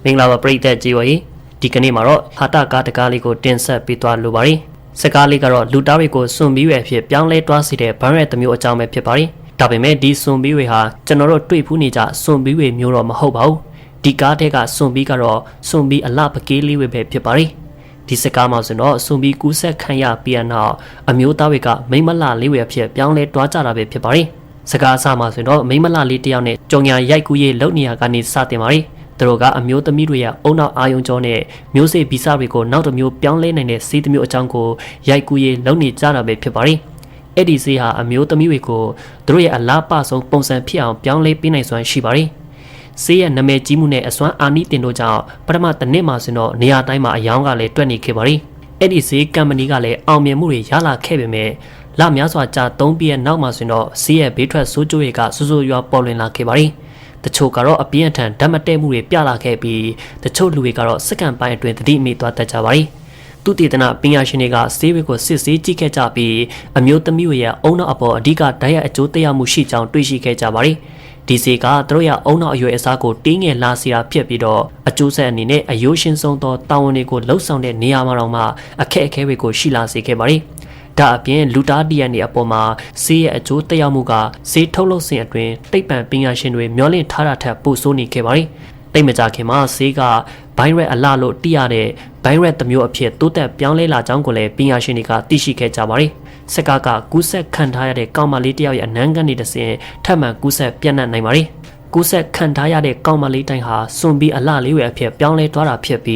မင်္ဂလာပါပရိသတ်ကြီးဝေဒီကနေ့မှာတော့ဟာတာကားတကားလေးကိုတင်ဆက်ပေးသွားလိုပါတယ်စကားလေးကတော့လူသားတွေကိုစွန့်ပြီးွယ်ဖြစ်ပြောင်းလဲတွားစီတဲ့ဘန်းရဲတစ်မျိုးအကြောင်းပဲဖြစ်ပါတယ်ဒါပေမဲ့ဒီစွန့်ပြီးွယ်ဟာကျွန်တော်တို့တွေ့ဖူးနေကြစွန့်ပြီးွယ်မျိုးတော့မဟုတ်ပါဘူးဒီကားတဲ့ကစွန့်ပြီးကတော့စွန့်ပြီးအလှပကေးလေးပဲဖြစ်ပါတယ်ဒီစကားမှာဆိုတော့စွန့်ပြီးကူးဆက်ခံရပြီးနောက်အမျိုးသားတွေကမိမလှလေးပဲဖြစ်ပြောင်းလဲတွားကြတာပဲဖြစ်ပါတယ်စကားအစမှာဆိုတော့မိမလှလေးတယောက်နဲ့ကြုံညာရိုက်ကူးရေးလုပ်နေရကနေစတင်ပါတယ်သူတို့ကအမျိုးသမီးတွေရဲ့အုံနောက်အာယုံကြောနဲ့မျိုးစိတ်ဗီဇတွေကိုနောက်တစ်မျိုးပြောင်းလဲနိုင်တဲ့စီးတစ်မျိုးအကြောင်းကိုရိုက်ကူးရေးလုပ်နေကြတာပဲဖြစ်ပါတယ်။အဲ့ဒီစီးဟာအမျိုးသမီးတွေကိုသူတို့ရဲ့အလားပဆုံးပုံစံဖြစ်အောင်ပြောင်းလဲပေးနိုင်စွမ်းရှိပါတယ်။စီးရဲ့နာမည်ကြီးမှုနဲ့အစွမ်းအာနိတင်တို့ကြောင့်ပထမတစ်နှစ်မှာဆိုတော့နေရာတိုင်းမှာအယောင်ကလည်းတွက်နေခဲ့ပါတယ်။အဲ့ဒီစီးကမ္ပဏီကလည်းအောင်မြင်မှုတွေရလာခဲ့ပေမဲ့လများစွာကြာ3ปีရဲ့နောက်မှာဆိုတော့စီးရဲ့ဘေးထွက်ဆိုးကျိုးတွေကဆူဆူရွာပေါ်လွင်လာခဲ့ပါတယ်။တချို့ကတော့အပြင်းအထန်ဓာတ်မတည့်မှုတွေပြလာခဲ့ပြီးတချို့လူတွေကတော့စက္ကန့်ပိုင်းအတွင်းသတိမေ့သွားတတ်ကြပါတယ်။သူတည်တနာပညာရှင်တွေကဆေးဝေးကိုစစ်ဆေးကြည့်ခဲ့ကြပြီးအမျိုးသမီးတွေရဲ့အုံနောက်အပေါ်အဓိကဓာတ်ရိုက်အကျိုးသက်ရောက်မှုရှိကြောင်းတွေ့ရှိခဲ့ကြပါတယ်။ဒီဆေးကသူတို့ရဲ့အုံနောက်အရွယ်အစားကိုတင်းငယ်လာစေတာဖြစ်ပြီးတော့အကျိုးဆက်အနေနဲ့အယိုးရှင်းဆုံးသောတာဝန်တွေကိုလှုပ်ဆောင်တဲ့နေရာမှာတော့မှအခက်အခဲတွေကိုရှိလာစေခဲ့ပါတယ်။ဒါအပြင်လူသားတရားနေအပေါ်မှာဆေးရဲ့အကျိုးသက်ရောက်မှုကဆေးထုတ်လုပ်စဉ်အတွင်းတိတ်ပံပညာရှင်တွေမျှော်လင့်ထားတာထက်ပိုဆိုးနေခဲ့ပါတယ်။တိတ်မကြခင်မှာဆေးကဘိုင်းရက်အလှလို့သိရတဲ့ဘိုင်းရက်တစ်မျိုးအဖြစ်တိုးတက်ပြောင်းလဲလာကြောင်းကိုလည်းပညာရှင်တွေကသိရှိခဲ့ကြပါတယ်။စက်ကကူးဆက်ခံထားရတဲ့ကောင်မလေးတစ်ယောက်ရဲ့အနမ်းကနေတစဉ်ထပ်မံကူးဆက်ပြန့်နှံ့နိုင်ပါတယ်။ကူးဆက်ခံထားရတဲ့ကောင်မလေးတိုင်းဟာစွန့်ပြီးအလှလေးတွေအဖြစ်ပြောင်းလဲသွားတာဖြစ်ပြီး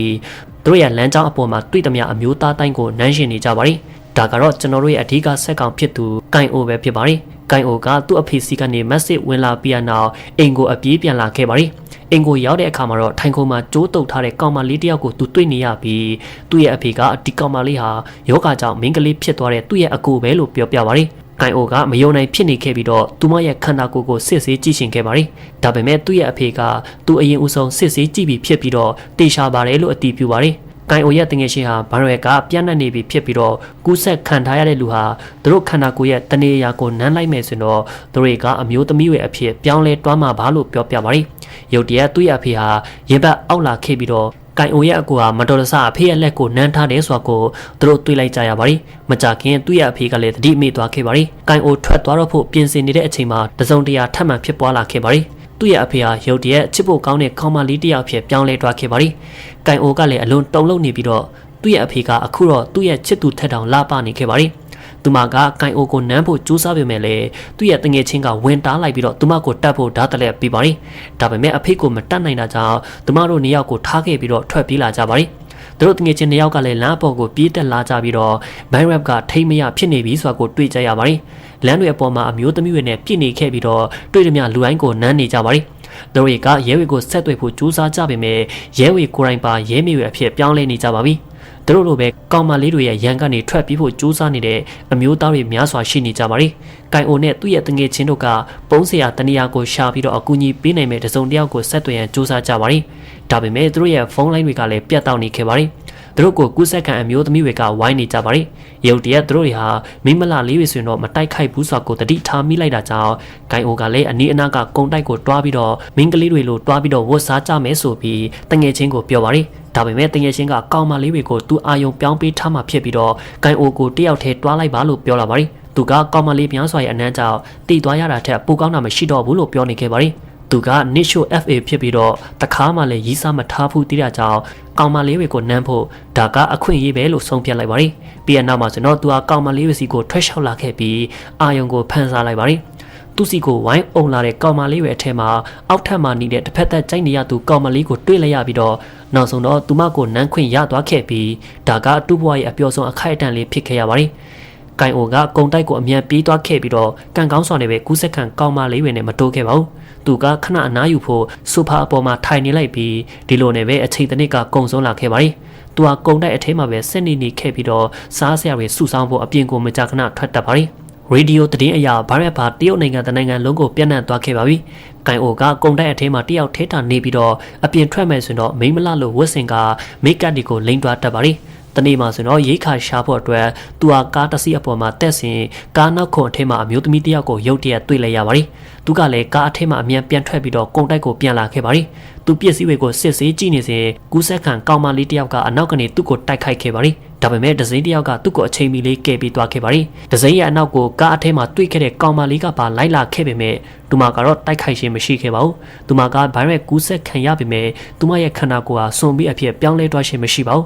သူတို့ရဲ့လမ်းကြောင်းအပေါ်မှာတွေ့သမျှအမျိုးသားတိုင်းကိုနမ်းရှင်နေကြပါတယ်။ဒါကတော့ကျွန်တော်တို့ရဲ့အဓိကဆက်ကောင်ဖြစ်သူကိုင်အိုပဲဖြစ်ပါတယ်။ကိုင်အိုကသူ့အဖေစီကနေမက်ဆေ့ဝင်လာပြီးနောက်အိမ်ကိုအပြေးပြန်လာခဲ့ပါတယ်။အိမ်ကိုရောက်တဲ့အခါမှာတော့ထိုင်ခုံမှာကြိုးတုပ်ထားတဲ့ကောင်မလေးတယောက်ကိုသူတွေ့နေရပြီးသူ့ရဲ့အဖေကဒီကောင်မလေးဟာယောဂကြောင့်မိန်းကလေးဖြစ်သွားတဲ့သူ့ရဲ့အကိုပဲလို့ပြောပြပါတယ်။ကိုင်အိုကမယုံနိုင်ဖြစ်နေခဲ့ပြီးတော့သူမရဲ့ခန္ဓာကိုယ်ကိုစစ်ဆေးကြည့်ရှင်ခဲ့ပါတယ်။ဒါပေမဲ့သူ့ရဲ့အဖေကသူ့အရင်ဦးဆုံးစစ်ဆေးကြည့်ပြီးဖြစ်ပြီးတော့တေချာပါတယ်လို့အတည်ပြုပါတယ်။ကိုင်အိုရဲ့တငယ်ချင်းဟာဘာရွက်ကပြန့်နှံ့နေပြီဖြစ်ပြီးတော့ကူးဆက်ခံထားရတဲ့လူဟာသူတို့ခန္ဓာကိုယ်ရဲ့တနေရာကိုနမ်းလိုက်မယ်ဆိုတော့သူတွေကအမျိုးသမီးတွေအဖြစ်ပြောင်းလဲတွားမှာပါလို့ပြောပြပါတယ်။ရုတ်တရက်သူ့ရဲ့အဖေဟာရင်ဘတ်အောက်လာခဲ့ပြီးတော့ကိုင်အိုရဲ့အကူဟာမတော်တဆအဖေရဲ့လက်ကိုနမ်းထားတယ်ဆိုတာကိုသူတို့တွေ့လိုက်ကြရပါတယ်။မကြခင်သူ့ရဲ့အဖေကလည်းသတိမေ့သွားခဲ့ပါတယ်။ကိုင်အိုထွက်သွားတော့ဖို့ပြင်ဆင်နေတဲ့အချိန်မှာတစုံတရာထပ်မံဖြစ်ပွားလာခဲ့ပါတယ်။သူ့ရဲ့အဖေဟာရုတ်တရက်ချစ်ဖို့ကောင်းတဲ့ကောင်မလေးတစ်ယောက်ဖြစ်ပြောင်းလဲသွားခဲ့ပါတယ်။ကိုင်အိုကလည်းအလွန်တုန်လှုပ်နေပြီးတော့သူ့ရဲ့အဖေကအခုတော့သူ့ရဲ့ချစ်သူထက်တောင်လာပနေခဲ့ပါတယ်။သူမကကိုင်အိုကိုနမ်းဖို့ကြိုးစားပေမဲ့လည်းသူ့ရဲ့တငယ်ချင်းကဝင်တားလိုက်ပြီးတော့သူမကိုတတ်ဖို့ဓာတ်တလက်ပြီးပါတယ်။ဒါပေမဲ့အဖေကိုမတတ်နိုင်တာကြောင့်သူမတို့နှစ်ယောက်ကိုထားခဲ့ပြီးတော့ထွက်ပြေးလာကြပါတယ်။သူတို့တငယ်ချင်းနှစ်ယောက်ကလည်းလမ်းပေါ်ကိုပြေးတက်လာကြပြီးတော့ဘိုင်းရပ်ကထိမရဖြစ်နေပြီဆိုတာကိုတွေ့ကြရပါတယ်။လမ်းတွေအပေါ်မှာအမျိုးသမီးတွေနဲ့ပြည့်နေခဲ့ပြီးတော့တွေ့သည်များလူတိုင်းကိုနမ်းနေကြပါတယ်။သူတို့ကရဲဝေကိုဆက်သွယ်ဖို့ကြိုးစားကြပေမဲ့ရဲဝေကိုယ်တိုင်ပါရဲမေတွေအဖြစ်ပြောင်းလဲနေကြပါပြီ။သူတို့လိုပဲကောင်မလေးတွေရဲ့ရန်ကနေထွက်ပြေးဖို့ကြိုးစားနေတဲ့အမျိုးသားတွေများစွာရှိနေကြပါတယ်။ကိုင်အိုနဲ့သူ့ရဲ့တငယ်ချင်းတို့ကပုံးစရာတနေရာကိုရှာပြီးတော့အကူအညီပေးနိုင်မဲ့တစုံတစ်ယောက်ကိုဆက်သွယ်ရန်ကြိုးစားကြပါတယ်။ဒါပေမဲ့သူတို့ရဲ့ဖုန်းလိုင်းတွေကလည်းပြတ်တောက်နေခဲ့ပါတယ်။သူတို့ကိုကူးဆက်ခံအမျိုးသမီးတွေကဝိုင်းနေကြပါတယ်။ရုတ်တရက်သူတို့တွေဟာမိမလာလေးတွေဆိုရင်တော့မတိုက်ခိုက်ဘူးဆိုတာကိုတတိထားမိလိုက်တာကြောင့်ဂိုင်အိုကလည်းအနီးအနားကကုံတိုက်ကိုတွားပြီးတော့မင်းကလေးတွေလိုတွားပြီးတော့ဝတ်စားကြမယ်ဆိုပြီးတငယ်ချင်းကိုပြောပါတယ်။ဒါပေမဲ့တငယ်ချင်းကကောင်မလေးတွေကိုသူအာယုံပြောင်းပေးထားမှဖြစ်ပြီးတော့ဂိုင်အိုကိုတယောက်တည်းတွားလိုက်ပါလို့ပြောလာပါတယ်။သူကကောင်မလေးများစွာရဲ့အနမ်းကြောင့်တိသွားရတာထက်ပိုကောင်းတာမရှိတော့ဘူးလို့ပြောနေခဲ့ပါတယ်။သူက Nisho FA ဖြစ်ပြီးတော့တခါမှလည်းရီးစားမထားဘူးတိတာကြောင့်ကောင်မလေးတွေကိုနမ်းဖို့ဒါကအခွင့်အရေးပဲလို့ဆုံးဖြတ်လိုက်ပါတယ်။ပြီးရနောက်မှာဆိုတော့သူကကောင်မလေးတွေစီကိုထွက်လျှောက်လာခဲ့ပြီးအာယုံကိုဖန်ဆာလိုက်ပါတယ်။သူစီကိုဝိုင်းအုံလာတဲ့ကောင်မလေးတွေအထက်မှာအောက်ထပ်မှာနေတဲ့တစ်ဖက်သက်ကြိုက်နေရသူကောင်မလေးကိုတွေ့လိုက်ရပြီးတော့နောက်ဆုံးတော့သူမကိုနမ်းခွင့်ရသွားခဲ့ပြီးဒါကအတူဘွားရဲ့အပျော်ဆုံးအခိုက်အတန့်လေးဖြစ်ခဲ့ရပါတယ်။ကိုင်အိုကကုံတိုက်ကိုအမြန်ပြေးသွားခဲ့ပြီးတော့ကန်ကောင်းစွာနဲ့ပဲကူးစက်ခံကောင်မလေးတွေနဲ့မတိုးခဲ့ပါဘူး။သူကခဏအနားယူဖို့ဆိုဖာအပေါ်မှာထိုင်နေလိုက်ပြီးဒီလိုနဲ့ပဲအချိန်တစ်နှစ်ကကုံဆုံးလာခဲ့ပါတယ်။သူကကုံတိုက်အထဲမှာပဲဆက်နေခဲ့ပြီးတော့စားစရာတွေစုဆောင်းဖို့အပြင်ကိုမကြာခဏထွက်တတ်ပါတယ်။ရေဒီယိုသတင်းအရာဘာရက်ဘာတရုတ်နိုင်ငံတနိုင်ငံလုံးကိုပြန့်နှံ့သွားခဲ့ပါပြီ။ကိုင်အိုကကုံတိုက်အထဲမှာတယောက်ထဲတာနေပြီးတော့အပြင်ထွက်မယ်ဆိုတော့မိမလလို့ဝတ်စင်ကမိတ်ကတ်ဒီကိုလိမ့်သွားတတ်ပါတယ်။ တနေ့မှဆိုတော့ရိခါရှာဖို့အတွက်သူဟာကားတစ်စီးအပေါ်မှာတက်ဆင်ကားနောက်ခုံအထက်မှာအမျိုးသမီးတစ်ယောက်ကိုရုတ်တရက်တွေ့လိုက်ရပါတယ်သူကလည်းကားအထက်မှာအမြန်ပြန်ထွက်ပြီးတော့ကုန်းတိုက်ကိုပြန်လာခဲ့ပါတယ်သူပစ္စည်းတွေကိုစစ်ဆေးကြည့်နေစဉ်ကူးဆက်ခံကောင်မလေးတစ်ယောက်ကအနောက်ကနေသူ့ကိုတိုက်ခိုက်ခဲ့ပါတယ်ဒါပေမဲ့ဒဇိန်တစ်ယောက်ကသူ့ကိုအချိန်မီလေးကယ်ပြီးသွားခဲ့ပါတယ်ဒဇိန်ရဲ့အနောက်ကိုကားအထက်မှာတွေ့ခဲ့တဲ့ကောင်မလေးကပါလိုက်လာခဲ့ပေမဲ့သူမကတော့တိုက်ခိုက်ခြင်းမရှိခဲ့ပါဘူးသူမကဗိုင်းရပ်ကူးဆက်ခံရပေမဲ့သူမရဲ့ခန္ဓာကိုယ်ဟာစွန်ပြီးအဖြစ်ပြောင်းလဲသွားခြင်းမရှိပါဘူး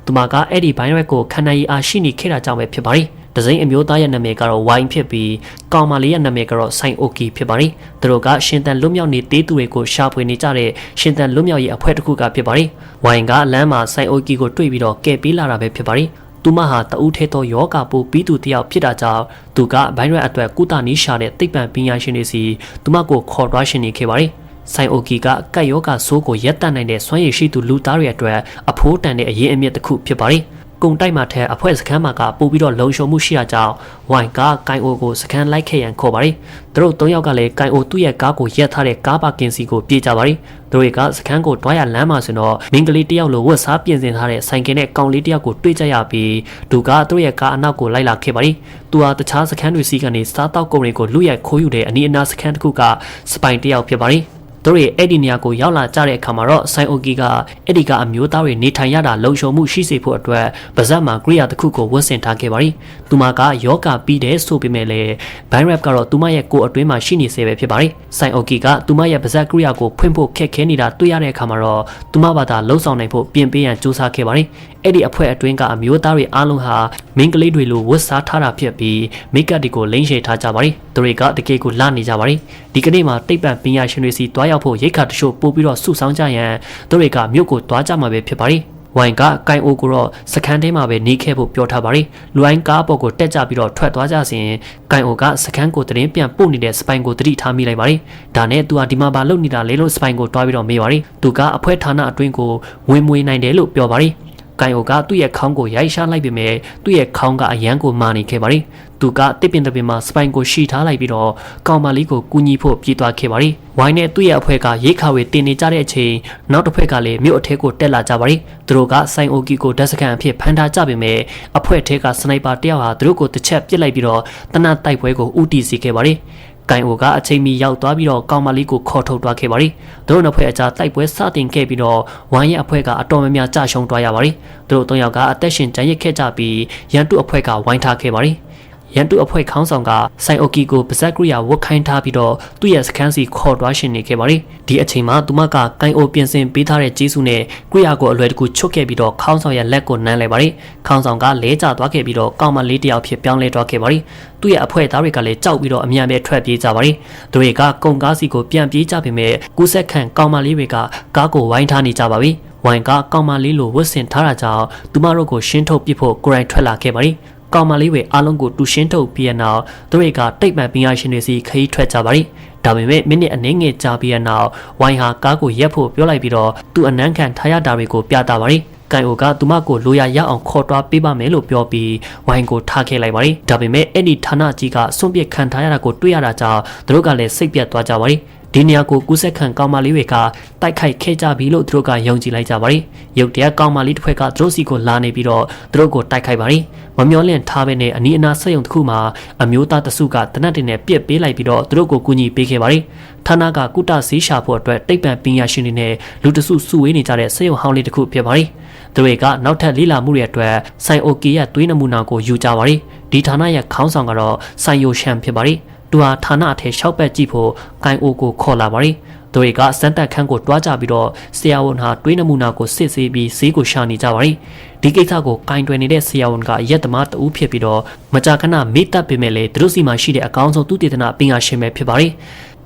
သူမကအဲ့ဒီဗိုင်းရပ်ကိုခန္ဓာရည်အားရှိနေခဲ့တာကြောင့်ပဲဖြစ်ပါတယ်ဒဇိန်အမျိုးသားရဲ့နာမည်ကတော့ဝိုင်းဖြစ်ပြီးကောင်မလေးရဲ့နာမည်ကတော့ဆိုင်အိုကီဖြစ်ပါတယ်သူတို့ကရှင်သန်လွတ်မြောက်နေသေးသူတွေကိုရှာဖွေနေကြတဲ့ရှင်သန်လွတ်မြောက်ရေးအဖွဲ့တစ်ခုကဖြစ်ပါတယ်ဝိုင်းကလမ်းမှာဆိုင်အိုကီကိုတွေ့ပြီးတော့ကယ်ပေးလာတာပဲဖြစ်ပါတယ်သူမဟာတဦးထဲသောယောဂပိုးပြီးသူတယောက်ဖြစ်တာကြောင့်သူကဘိုင်းရွက်အတွက်ကုသနည်းရှာတဲ့သိပ္ပံပညာရှင်တွေစီသူမကိုခေါ်သွားရှင်နေခဲ့ပါတယ်ဆိုင်အိုကီကကတ်ယောဂဆိုးကိုရက်တန့်နိုင်တဲ့စွမ်းရည်ရှိသူလူသားတွေအတွက်အဖိုးတန်တဲ့အရေးအမြစ်တစ်ခုဖြစ်ပါတယ်ကုံတိုက်မှာထဲအဖွဲ့စခန်းမှာကပို့ပြီးတော့လုံခြုံမှုရှိရကြောင်းဝိုင်ကကိုင်အိုကိုစခန်းလိုက်ခဲ့ရန်ခေါ်ပါတယ်သူတို့၃ယောက်ကလည်းကိုင်အိုသူ့ရဲ့ကားကိုရက်ထားတဲ့ကားပါကင်စီကိုပြေးကြပါတယ်သူတွေကစခန်းကိုတွားရလမ်းမှာဆိုတော့မင်းကလေးတယောက်လိုဝတ်စားပြင်ဆင်ထားတဲ့ဆိုင်ကင်နဲ့ကောင်လေးတယောက်ကိုတွေ့ကြရပြီးသူကသူ့ရဲ့ကားအနောက်ကိုလိုက်လာခဲ့ပါတယ်သူဟာတခြားစခန်းတွေစီကနေစားတောက်ကုန်တွေကိုလူရိုက်ခိုးယူတဲ့အနီးအနားစခန်းတစ်ခုကစပိုင်တယောက်ဖြစ်ပါတယ်သူတို့ရဲ့အဲ့ဒီနေရာကိုရောက်လာကြတဲ့အခါမှာတော့ဆိုင်အိုကီကအဲ့ဒီကအမျိုးသားတွေနေထိုင်ရတာလုံခြုံမှုရှိစေဖို့အတွက်ပါဇက်မှာကရိယာတစ်ခုကိုဝတ်ဆင်ထားခဲ့ပါတယ်။သူမကယောဂပြီးတယ်ဆိုပေမဲ့လည်းဘိုင်းရပ်ကတော့သူမရဲ့ကိုယ်အတွင်းမှာရှိနေစေပဲဖြစ်ပါတယ်။ဆိုင်အိုကီကသူမရဲ့ပါဇက်ကရိယာကိုဖွင့်ဖို့ခက်ခဲနေတာတွေ့ရတဲ့အခါမှာတော့သူမဘာသာလှုပ်ဆောင်နိုင်ဖို့ပြင်ပေးရန်ကြိုးစားခဲ့ပါတယ်။အဲ့ဒီအဖွဲ့အတွင်းကအမျိုးသားတွေအားလုံးဟာမင်းကလေးတွေလိုဝတ်စားထားတာဖြစ်ပြီးမိတ်ကပ်တွေကိုလိမ့်ရှည်ထားကြပါတယ်။သူတွေကတကယ်ကိုလာနေကြပါတယ်။ဒီကနေ့မှာတိတ်ပံပညာရှင်တွေစီတွားရောက်ဖို့ရိတ်ခါတချို့ပို့ပြီးတော့စုဆောင်းကြရန်သူတွေကမြို့ကိုတွားကြမှာပဲဖြစ်ပါတယ်။ဝိုင်ကကိုင်အိုကိုတော့စခန်းထဲမှာပဲနေခဲ့ဖို့ပြောထားပါတယ်။လူအိုင်းကားပေါ်ကိုတက်ကြပြီးတော့ထွက်သွားကြစဉ်ကိုင်အိုကစခန်းကိုတရင်ပြန်ပို့နေတဲ့စပိုင်ကိုတတိထားမိလိုက်ပါတယ်။ဒါနဲ့သူဟာဒီမှာဘာလုပ်နေတာလဲလို့စပိုင်ကိုတွားပြီးတော့မေးပါတယ်။သူကအဖွဲဌာနအတွင်းကိုဝင်မွေနိုင်တယ်လို့ပြောပါတယ်။ကိုင်အိုကသူ့ရဲ့ခေါင်းကိုရိုက်ရှားလိုက်ပေမဲ့သူ့ရဲ့ခေါင်းကအရန်ကိုမာနေခဲ့ပါတယ်။သူကတစ်ပင်တစ်ပင်မှာစပိုင်ကိုရှီထားလိုက်ပြီးတော့ကောင်မလေးကိုကူညီဖို့ပြေးသွားခဲ့ပါတယ်။ဝိုင်းနဲ့သူ့ရဲ့အဖွဲ့ကရိတ်ခါဝေတင်နေကြတဲ့အချိန်နောက်တစ်ဖက်ကလည်းမြို့အထက်ကိုတက်လာကြပါတယ်။သူတို့ကဆိုင်အိုကီကိုဓာတ်စကန်အဖြစ်ဖမ်းထားကြပေမဲ့အဖွဲ့ထဲကစနိုက်ပါတယောက်ဟာသူတို့ကိုတစ်ချက်ပစ်လိုက်ပြီးတော့တနတ်တိုက်ပွဲကိုဦးတည်စေခဲ့ပါတယ်။ကိုင်အိုကအချိန်မီရောက်သွားပြီးတော့ကောင်မလေးကိုခေါ်ထုတ်သွားခဲ့ပါတယ်။သူတို့နှစ်ဖွဲ့အကြားတိုက်ပွဲစတင်ခဲ့ပြီးတော့ဝိုင်းရဲ့အဖွဲ့ကအတော်များများကြာရှုံးသွားရပါတယ်။သူတို့၃ယောက်ကအသက်ရှင်ကျန်ရစ်ခဲ့ကြပြီးရန်တုအဖွဲ့ကဝိုင်းထားခဲ့ပါတယ်။ရန်တုအဖွဲ့ခေါင်းဆောင်ကဆိုင်အိုကီကိုပါဇက်ကရိယာဝတ်ခိုင်းထားပြီးတော့သူ့ရဲ့စခန်းစီခေါ်သွားရှင်နေခဲ့ပါတယ်။ဒီအချိန်မှာသူမကကိုင်အိုပြင်ဆင်ပေးထားတဲ့ကျေးဇူးနဲ့ကရိယာကိုအလွယ်တကူချွတ်ခဲ့ပြီးတော့ခေါင်းဆောင်ရဲ့လက်ကိုနမ်းလိုက်ပါတယ်။ခေါင်းဆောင်ကလဲကျသွားခဲ့ပြီးတော့ကောင်မလေးတယောက်ဖြစ်ပြောင်းလဲသွားခဲ့ပါတယ်။သူ့ရဲ့အဖွဲ့သားတွေကလည်းကြောက်ပြီးတော့အမြန်ပဲထွက်ပြေးကြပါတယ်။သူတွေကကုန်ကားစီကိုပြန်ပြေးကြပေမဲ့ကူးဆက်ခံကောင်မလေးတွေကကားကိုဝိုင်းထားနေကြပါပြီ။ဝိုင်းကကောင်မလေးလိုဝတ်ဆင်ထားတာကြောင့်သူမတို့ကိုရှင်းထုတ်ပစ်ဖို့ကိုယ်တိုင်ထွက်လာခဲ့ပါတယ်။ကောင်မလေးတွေအားလုံးကိုတူရှင်းထုတ်ပြီးတဲ့နောက်သူတွေကတိတ်မှန်ပညာရှင်တွေစီခရီးထွက်ကြပါလိမ့်ဒါပေမဲ့မိနစ်အနည်းငယ်ကြာပြီးတဲ့နောက်ဝိုင်းဟာကားကိုရက်ဖို့ပြောလိုက်ပြီးတော့သူ့အနမ်းခံထားရတာတွေကိုပြတာပါလိမ့်ကိုင်အိုကသူမကိုလိုရာရအောင်ခေါ်တွားပေးပါမယ်လို့ပြောပြီးဝိုင်းကိုထားခဲ့လိုက်ပါလိမ့်ဒါပေမဲ့အဲ့ဒီဌာနကြီးကစွန့်ပစ်ခံထားရတာကိုတွေ့ရတာကြောင့်သူတို့ကလည်းစိတ်ပြတ်သွားကြပါလိမ့်ဒီနေရာကိုကူးဆက်ခံကောင်မလေးတွေကတိုက်ခိုက်ခဲ့ကြပြီလို့သူတို့ကယုံကြည်လိုက်ကြပါလိမ့်ရုတ်တရက်ကောင်မလေးတစ်ဖက်ကသူတို့စီကိုလာနေပြီးတော့သူတို့ကိုတိုက်ခိုက်ပါလိမ့်မမျောလင့်ထားပဲနဲ့အနီးအနားဆက်ယုံတစ်ခုမှာအမျိုးသားတစုကတနတ်တင်နဲ့ပြစ်ပေးလိုက်ပြီးတော့သူတို့ကိုကူညီပေးခဲ့ပါလိမ့်ဌာနကကုတဆေးရှာဖို့အတွက်တိတ်ပံပညာရှင်တွေနဲ့လူတစုစုဝေးနေကြတဲ့ဆက်ယုံဟောင်းလေးတစ်ခုဖြစ်ပါလိမ့်သူတွေကနောက်ထပ်လေးလာမှုတွေအတွက်ဆိုင်အိုကီရဲ့သွေးနမူနာကိုယူကြပါလိမ့်ဒီဌာနရဲ့ခေါင်းဆောင်ကတော့ဆိုင်ယိုရှန်ဖြစ်ပါလိမ့်သူဟာဌာနအထက်ရှောက်ပတ်ကြည့်ဖို့ကိုင်အိုကိုခေါ်လာပါလိမ့်သူတွေကစမ်းတက်ခန်းကိုတွားကြပြီးတော့ဆရာဝန်ဟာတွေးနမူနာကိုစစ်ဆေးပြီးဈေးကိုရှာနေကြပါလိမ့်ဒီကိစ္စကိုကင်တွယ်နေတဲ့ဆရာဝန်ကရက်သမားတဦးဖြစ်ပြီးတော့မကြာခဏမေ့တပ်ပေမဲ့လည်းသူတို့စီမှာရှိတဲ့အကောင်းဆုံးသူတည်တနာပညာရှင်ပဲဖြစ်ပါလိမ့်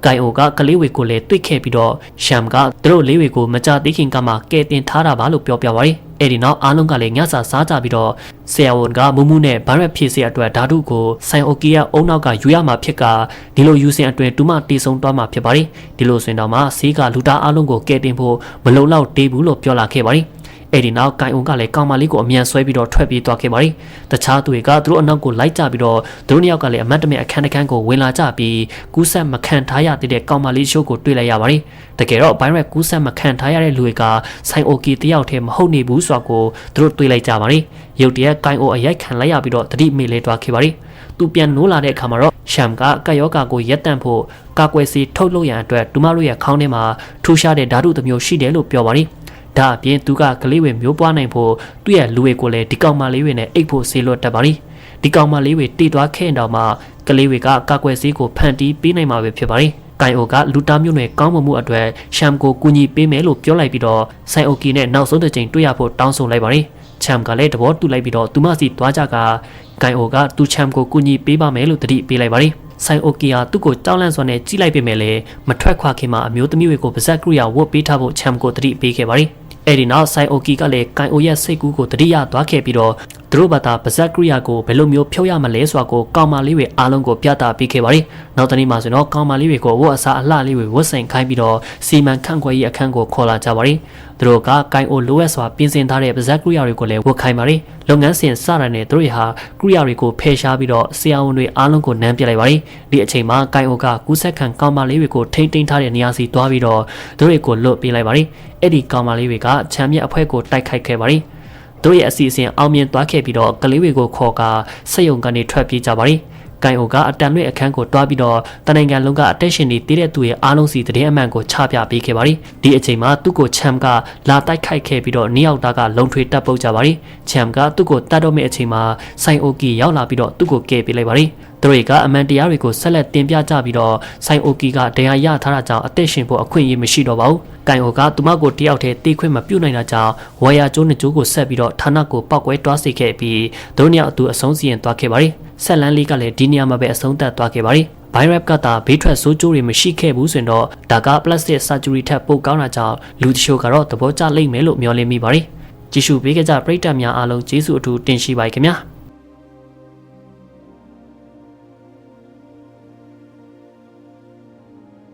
ကိုင်အိုကကလေးဝေကိုလည်းတွေ့ခဲ့ပြီးတော့ရှမ်ကသူတို့လေးဝေကိုမကြသေးခင်ကမှကဲတင်ထားတာပါလို့ပြောပြပါလိမ့်အဲ့ဒီနောက်အားလုံးကလည်းညစာစားကြပြီးတော့ဆရာဝန်ကမူးမူးနဲ့ဗိုင်းရပ်ဖြစ်စေအတွက်ဓာတုကိုဆိုင်အိုကီရဲ့အုံနောက်ကယူရမှာဖြစ်ကဒီလိုယူစဉ်အတွင်းတူမတေဆုံးသွားမှာဖြစ်ပါလိမ့်ဒီလိုဆိုရင်တော့မှဆေးကလူသားအားလုံးကိုကဲတင်ဖို့မလုံလောက်သေးဘူးလို့ပြောလာခဲ့ပါလိမ့် အဲ့ဒီနောက်ကိုင်အိုကလည်းကောင်မလေးကိုအမြန်ဆွဲပြီးတော့ထွက်ပြေးသွားခဲ့ပါတယ်တခြားသူတွေကသူတို့အနောက်ကိုလိုက်ကြပြီးတော့သူတို့နှစ်ယောက်ကလည်းအမတ်တမဲ့အခန်းတစ်ခန်းကိုဝင်လာကြပြီးကူးဆက်မခံထားရတဲ့ကောင်မလေးရှိုးကိုတွေ့လိုက်ရပါတယ်တကယ်တော့ဘိုင်းရက်ကူးဆက်မခံထားရတဲ့လူတွေကဆိုင်အိုကီတယောက်တည်းမဟုတ်နေဘူးဆိုတာကိုသူတို့တွေ့လိုက်ကြပါတယ်ရုတ်တရက်ကိုင်အိုအရိုက်ခံလိုက်ရပြီးတော့တတိမေလဲတွားခဲ့ပါတယ်သူပြန်နိုးလာတဲ့အခါမှာတော့ရှမ်ကကယောဂါကိုရက်တန့်ဖို့ကာကွယ်စီထုတ်လုပ်ရန်အတွက်တူမတို့ရဲ့ခေါင်းထဲမှာထူရှားတဲ့ဓာတုတစ်မျိုးရှိတယ်လို့ပြောပါတယ်ဒါအပြင်သူကကလေးတွေမျိုးပွားနိုင်ဖို့သူ့ရဲ့လူတွေကိုလည်းဒီကောင်မလေးတွေနဲ့အိတ်ဖို့ဆေးလွတ်တတ်ပါတယ်ဒီကောင်မလေးတွေတည်သွားခဲ့တော့မှကလေးတွေကကာကွယ်ဆေးကိုဖန်တီးပေးနိုင်မှာပဲဖြစ်ပါတယ်ကိုင်အိုကလူတာမျိုးနဲ့ကောင်းမှုအတွက်ရှမ်ကိုကူညီပေးမယ်လို့ပြောလိုက်ပြီးတော့ဆိုင်အိုကီနဲ့နောက်ဆုံးတစ်ချိန်တွေ့ရဖို့တောင်းဆိုလိုက်ပါတယ်ချမ်ကလည်းတဘောတူလိုက်ပြီးတော့သူမစီသွားကြကကိုင်အိုကသူချမ်ကိုကူညီပေးပါမယ်လို့တတိပေးလိုက်ပါတယ်ဆိုင်အိုကီဟာသူ့ကိုတောင်းလန့်စွာနဲ့ကြီးလိုက်ပေးမယ်လေမထွက်ခွာခင်မှာအမျိုးသမီးတွေကိုပါဇက်ကရိယာဝတ်ပေးထားဖို့ချမ်ကိုတတိပေးခဲ့ပါတယ်အဲ့ဒီနောက်ဆိုင်အိုကီကလည်းကိုင်အိုရဲ့စိတ်ကူးကိုတတိယသွားခဲ့ပြီးတော့သူတို့ဘာသာပါဇက်ကရိယာကိုဘယ်လိုမျိုးဖြုတ်ရမလဲဆိုတာကိုကောင်မလေးတွေအားလုံးကိုပြသပေးခဲ့ပါတယ်နောက်တနေ့မှာဆိုတော့ကောင်မလေးတွေကိုဝတ်အစားအလှလေးတွေဝတ်ဆင်ခိုင်းပြီးတော့စီမံခန့်ခွဲရေးအခန်းကိုခေါ်လာကြပါတယ်သူတို့ကကိုင်အိုလိုအပ်စွာပြင်ဆင်ထားတဲ့ပါဇက်ကရိယာတွေကိုလည်းဝတ်ခိုင်းပါတယ်လုပ်ငန်းစဉ်စတာနဲ့သူတို့ဟာကရိယာတွေကိုဖယ်ရှားပြီးတော့ဆရာဝန်တွေအားလုံးကိုနမ်းပြလိုက်ပါတယ်ဒီအချိန်မှာကိုင်အိုကကူးဆက်ခံကောင်မလေးတွေကိုထိမ့်သိမ်းထားတဲ့နေရာစီသွားပြီးတော့သူတို့ကိုလွတ်ပေးလိုက်ပါတယ်အဲ့ဒီကောင်မလေးတွေကချမ်းမြက်အဖွဲကိုတိုက်ခိုက်ခဲ့ပါတယ်တို့ရဲ့အစီအစဉ်အောင်မြင်သွားခဲ့ပြီးတော့ကလေးတွေကိုခေါ်ကာစက်ရုံကနေထွက်ပြေးကြပါတယ်။ကိုင်အိုကအတန်လွဲ့အခန်းကိုတွားပြီးတော့တနိုင်ငံလုံးကအတက်ရှင်တွေတည်တဲ့သူရဲ့အားလုံးစီတည်တဲ့အမှန်ကိုချပြပေးခဲ့ပါတယ်။ဒီအချိန်မှာသူ့ကိုချမ်ကလာတိုက်ခိုက်ခဲ့ပြီးတော့နီးယောက်သားကလုံထွေတက်ပုတ်ကြပါတယ်။ချမ်ကသူ့ကိုတတ်တော့မယ့်အချိန်မှာဆိုင်အိုကီရောက်လာပြီးတော့သူ့ကိုကယ်ပေးလိုက်ပါတယ်။သူတို့ကအမှန်တရားတွေကိုဆက်လက်တင်ပြကြပြီးတော့ဆိုင်အိုကီကတရားရထားတာကြောင့်အသက်ရှင်ဖို့အခွင့်အရေးမရှိတော့ပါဘူး။ကိုင်အိုကသူမကိုတယောက်တည်းတီးခွင့်မပြုနိုင်တာကြောင့်ဝါယာကျိုးနှစ်ကျိုးကိုဆက်ပြီးတော့ဌာနကိုပောက်ကွဲတွားစေခဲ့ပြီးသူတို့နှစ်ယောက်အတူအဆုံးစီရင်သွားခဲ့ပါတယ်။ဆက်လန်းလေးကလည်းဒီနေရာမှာပဲအဆုံးသတ်သွားခဲ့ပါတယ်။ဘိုင်ရပ်ကတာဘေးထွက်ဆိုးကျိုးတွေမရှိခဲ့ဘူးဆိုရင်တော့ဒါကပလတ်စတစ်ဆာဂျူရီထက်ပိုကောင်းတာကြောင့်လူတချို့ကတော့သဘောကျလိမ့်မယ်လို့မျှော်လင့်မိပါတယ်။ကြည့်ရှုပေးကြပရိသတ်များအားလုံးကျေးဇူးအထူးတင်ရှိပါတယ်ခင်ဗျာ။